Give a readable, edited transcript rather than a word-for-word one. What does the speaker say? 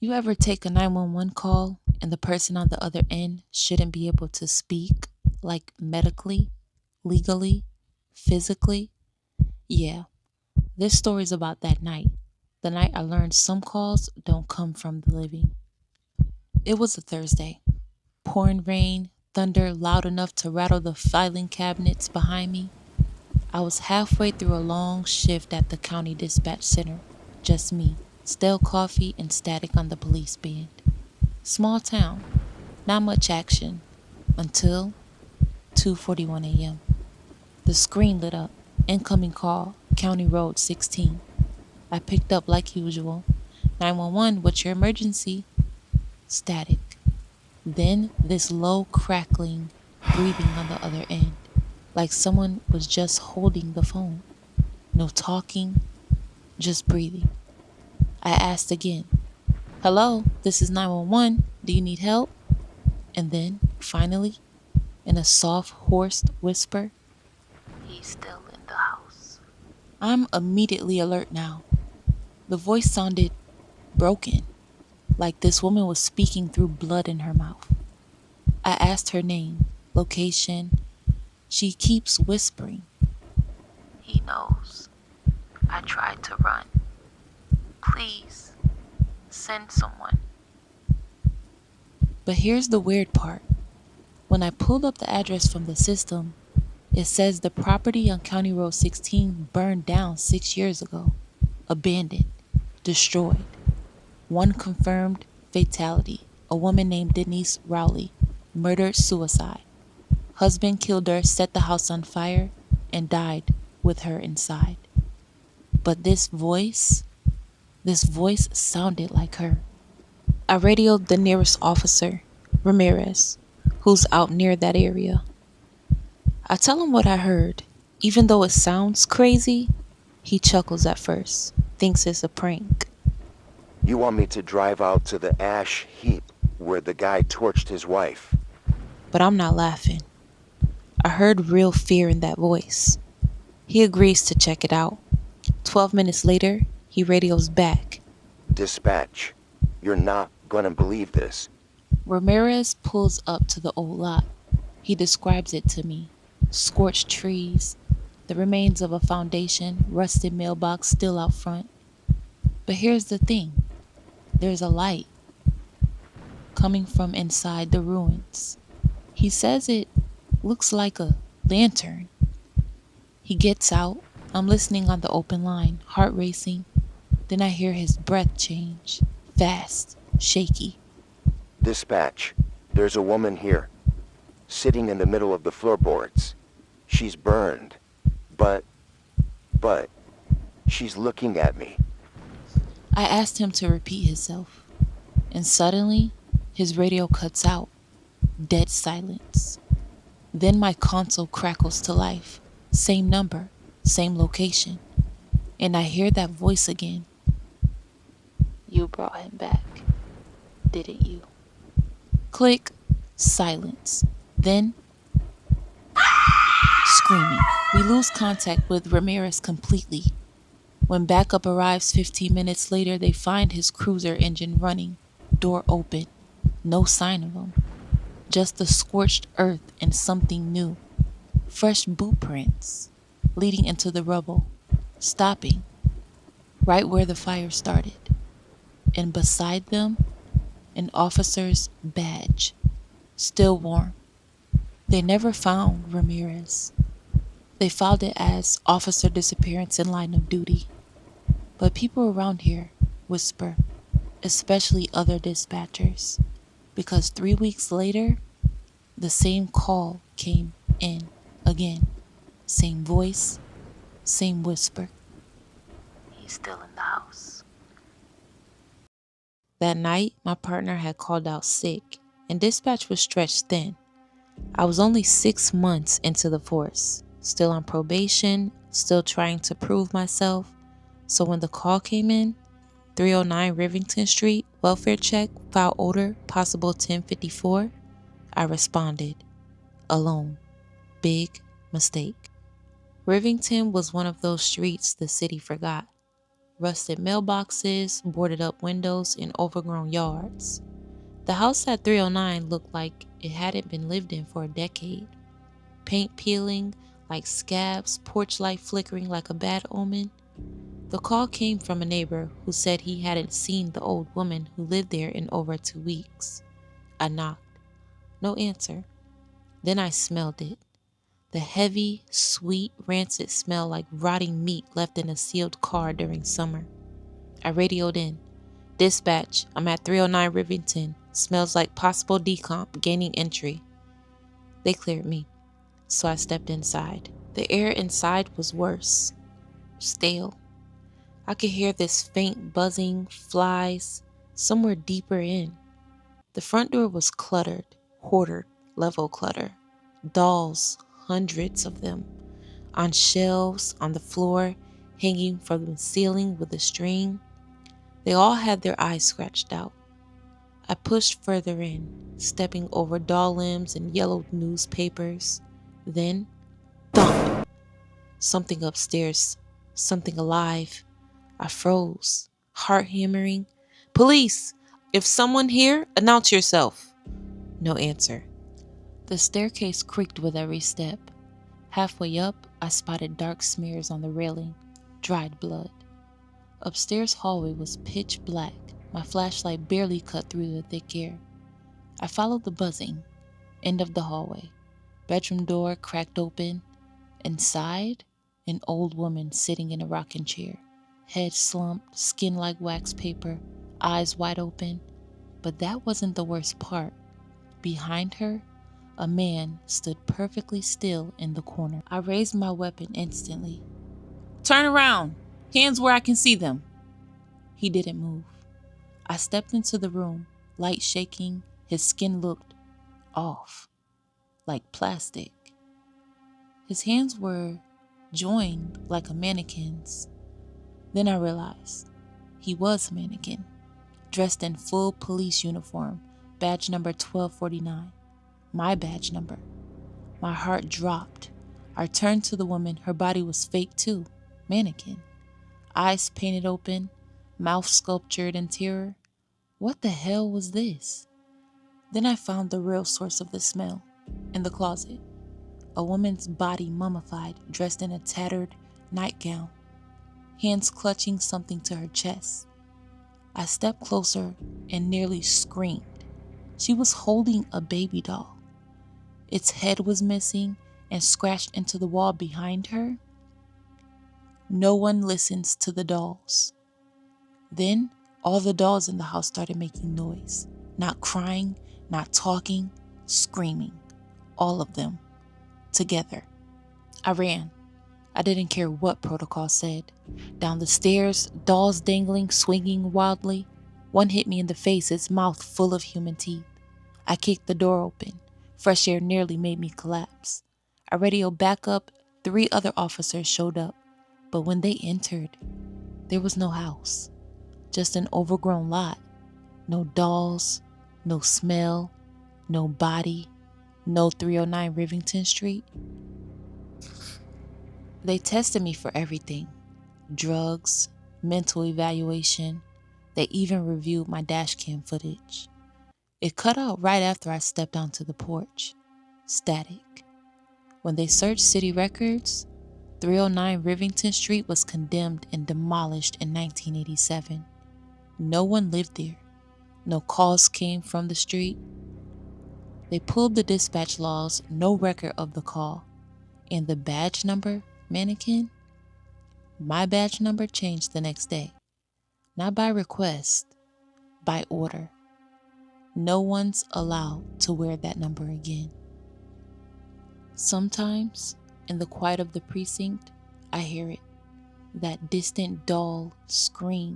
You ever take a 911 call and the person on the other end shouldn't be able to speak, like medically, legally, physically? Yeah, this story's about that night. The night I learned some calls don't come from the living. It was a Thursday. Pouring rain, thunder loud enough to rattle the filing cabinets behind me. I was halfway through a long shift at the county dispatch center. Just me, stale coffee and static on the police band. Small town, not much action until 2:41 a.m. The screen lit up. Incoming call, County Road 16. I picked up like usual. 911, what's your emergency? Static. Then this low crackling, breathing on the other end, like someone was just holding the phone. No talking, just breathing. I asked again, hello, this is 911. Do you need help? And then, finally, in a soft, hoarse whisper, he's still in the house. I'm immediately alert now. The voice sounded broken, like this woman was speaking through blood in her mouth. I asked her name, location. She keeps whispering. He knows. I tried to run. Please, send someone. But here's the weird part. When I pulled up the address from the system, it says the property on County Road 16 burned down 6 years ago. Abandoned. Destroyed. One confirmed fatality. A woman named Denise Rowley. Murdered suicide. Husband killed her, set the house on fire, and died with her inside. But this voice sounded like her. I radioed the nearest officer, Ramirez, who's out near that area. I tell him what I heard. Even though it sounds crazy, he chuckles at first, thinks it's a prank. You want me to drive out to the ash heap where the guy torched his wife? But I'm not laughing. I heard real fear in that voice. He agrees to check it out. 12 minutes later, he radios back. Dispatch, you're not gonna believe this. Ramirez pulls up to the old lot. He describes it to me. Scorched trees, the remains of a foundation, rusted mailbox still out front. But here's the thing. There's a light coming from inside the ruins. He says it looks like a lantern. He gets out. I'm listening on the open line, heart racing. Then I hear his breath change. Fast, shaky. Dispatch, there's a woman here, sitting in the middle of the floorboards. She's burned, but, she's looking at me. I asked him to repeat himself, and suddenly his radio cuts out. Dead silence. Then my console crackles to life. Same number, same location. And I hear that voice again. You brought him back, didn't you? Click, silence. Then, screaming. We lose contact with Ramirez completely. When backup arrives 15 minutes later, they find his cruiser engine running, door open. No sign of him. Just the scorched earth and something new. Fresh boot prints leading into the rubble, stopping right where the fire started. And beside them, an officer's badge, still warm. They never found Ramirez. They filed it as officer disappearance in line of duty. But people around here whisper, especially other dispatchers, because 3 weeks later, the same call came in again. Same voice, same whisper. He's still in the house. That night, my partner had called out sick, and dispatch was stretched thin. I was only 6 months into the force, still on probation, still trying to prove myself. So when the call came in, 309 Rivington Street, welfare check, file order, possible 1054, I responded, alone. Big mistake. Rivington was one of those streets the city forgot. rusted mailboxes, boarded up windows, and overgrown yards. The house at 309 looked like it hadn't been lived in for a decade. Paint peeling like scabs, porch light flickering like a bad omen. The call came from a neighbor who said he hadn't seen the old woman who lived there in over 2 weeks. I knocked. No answer. Then I smelled it. The heavy, sweet, rancid smell like rotting meat left in a sealed car during summer. I radioed in. Dispatch, I'm at 309 Rivington. Smells like possible decomp gaining entry. They cleared me, so I stepped inside. The air inside was worse. Stale. I could hear this faint buzzing, flies, somewhere deeper in. The front door was cluttered, hoarded, level clutter. Dolls, hundreds of them, on shelves, on the floor, hanging from the ceiling with a string. They all had their eyes scratched out. I pushed further in, stepping over doll limbs and yellowed newspapers. Then, thump! Something upstairs, something alive. I froze, heart hammering. Police! If someone here, announce yourself. No answer. The staircase creaked with every step. Halfway up, I spotted dark smears on the railing, dried blood. Upstairs hallway was pitch black. My flashlight barely cut through the thick air. I followed the buzzing. End of the hallway. Bedroom door cracked open. Inside, an old woman sitting in a rocking chair. Head slumped, skin like wax paper, eyes wide open. But that wasn't the worst part. Behind her, a man stood perfectly still in the corner. I raised my weapon instantly. Turn around! Hands where I can see them! He didn't move. I stepped into the room, light shaking. His skin looked off, like plastic. His hands were joined like a mannequin's. Then I realized he was a mannequin, dressed in full police uniform, badge number 1249. My badge number. My heart dropped. I turned to the woman. Her body was fake too, mannequin. Eyes painted open, mouth sculptured in terror. What the hell was this? Then I found the real source of the smell, in the closet. A woman's body mummified, dressed in a tattered nightgown, hands clutching something to her chest. I stepped closer and nearly screamed. She was holding a baby doll. Its head was missing and scratched into the wall behind her. No one listens to the dolls. Then all the dolls in the house started making noise. Not crying, not talking, screaming. All of them. Together. I ran. I didn't care what protocol said. Down the stairs, dolls dangling, swinging wildly. One hit me in the face, its mouth full of human teeth. I kicked the door open. Fresh air nearly made me collapse. I radioed back up. 3 other officers showed up. But when they entered, there was no house. Just an overgrown lot. No dolls, no smell, no body, no 309 Rivington Street. They tested me for everything. Drugs, mental evaluation. They even reviewed my dash cam footage. It cut out right after I stepped onto the porch. Static. When they searched city records, 309 Rivington Street was condemned and demolished in 1987. No one lived there. No calls came from the street. They pulled the dispatch logs, no record of the call. And the badge number, mannequin? My badge number changed the next day. Not by request, by order. No one's allowed to wear that number again. Sometimes, in the quiet of the precinct, I hear it. That distant doll scream.